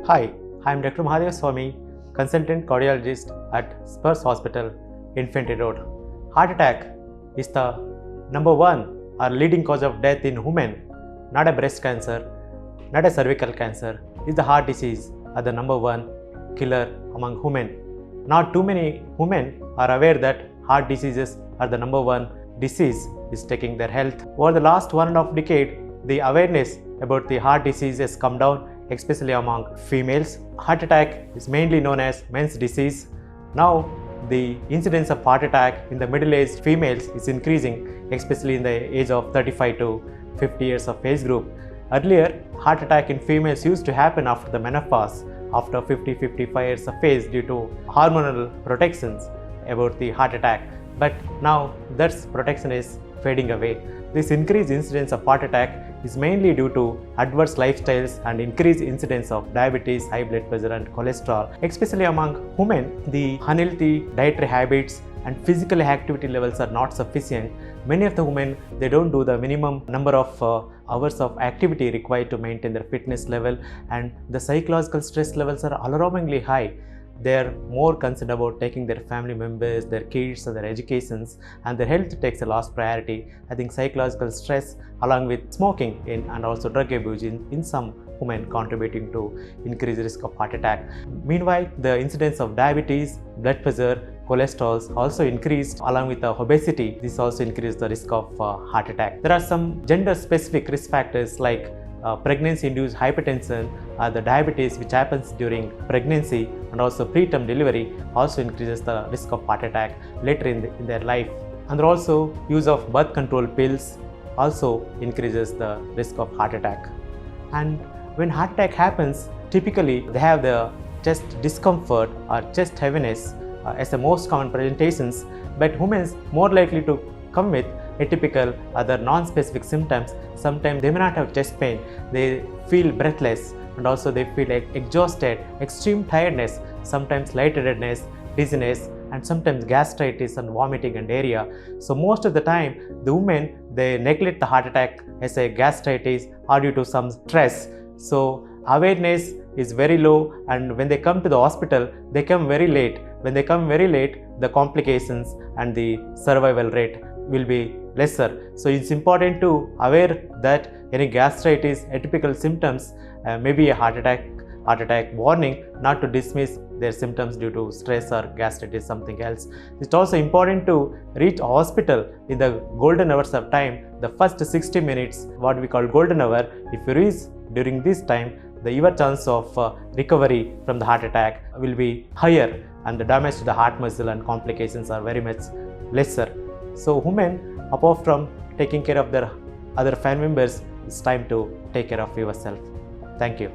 Hi, I am Dr. Mahadev Swamy, Consultant Cardiologist at SPARSH Hospital, Infantry Road. Heart attack is the number one or leading cause of death in women, not a breast cancer, not a cervical cancer. Is the heart disease are the number one killer among women. Not too many women are aware that heart diseases are the number one disease is taking their health. Over the last 1.5 decades, the awareness about the heart disease has come down, especially among females. Heart attack is mainly known as men's disease. Now, the incidence of heart attack in the middle-aged females is increasing, especially in the age of 35 to 50 years of age group. Earlier, heart attack in females used to happen after the menopause, after 50-55 years of age due to hormonal protections about the heart attack. But now that protection is fading away. This increased incidence of heart attack is mainly due to adverse lifestyles and increased incidence of diabetes, high blood pressure and cholesterol. Especially among women, the unhealthy dietary habits and physical activity levels are not sufficient. Many of the women, they don't do the minimum number of hours of activity required to maintain their fitness level, and the psychological stress levels are alarmingly high. They are more concerned about taking their family members, their kids and their educations, and their health takes a last priority. I think psychological stress along with smoking and also drug abuse in some women contributing to increased risk of heart attack. Meanwhile, the incidence of diabetes, blood pressure, cholesterol also increased along with the obesity. This also increased the risk of heart attack. There are some gender specific risk factors like pregnancy-induced hypertension, the diabetes which happens during pregnancy and also preterm delivery also increases the risk of heart attack later in their life. And there also use of birth control pills also increases the risk of heart attack. And when heart attack happens, typically they have the chest discomfort or chest heaviness as the most common presentations, but women more likely to come with atypical other non-specific symptoms. Sometimes they may not have chest pain, they feel breathless and also they feel exhausted, extreme tiredness, sometimes lightheadedness, dizziness and sometimes gastritis and vomiting and diarrhea. So most of the time the women, they neglect the heart attack as a gastritis or due to some stress. So awareness is very low, and when they come to the hospital, they come very late. When they come very late, the complications and the survival rate will be lesser. So it's important to aware that any gastritis, atypical symptoms may be a heart attack warning, not to dismiss their symptoms due to stress or gastritis, something else. It's also important to reach a hospital in the golden hours of time, the first 60 minutes, what we call golden hour. If you reach during this time, your chance of recovery from the heart attack will be higher and the damage to the heart muscle and complications are very much lesser. So women, apart from taking care of their other family members, it's time to take care of yourself. Thank you.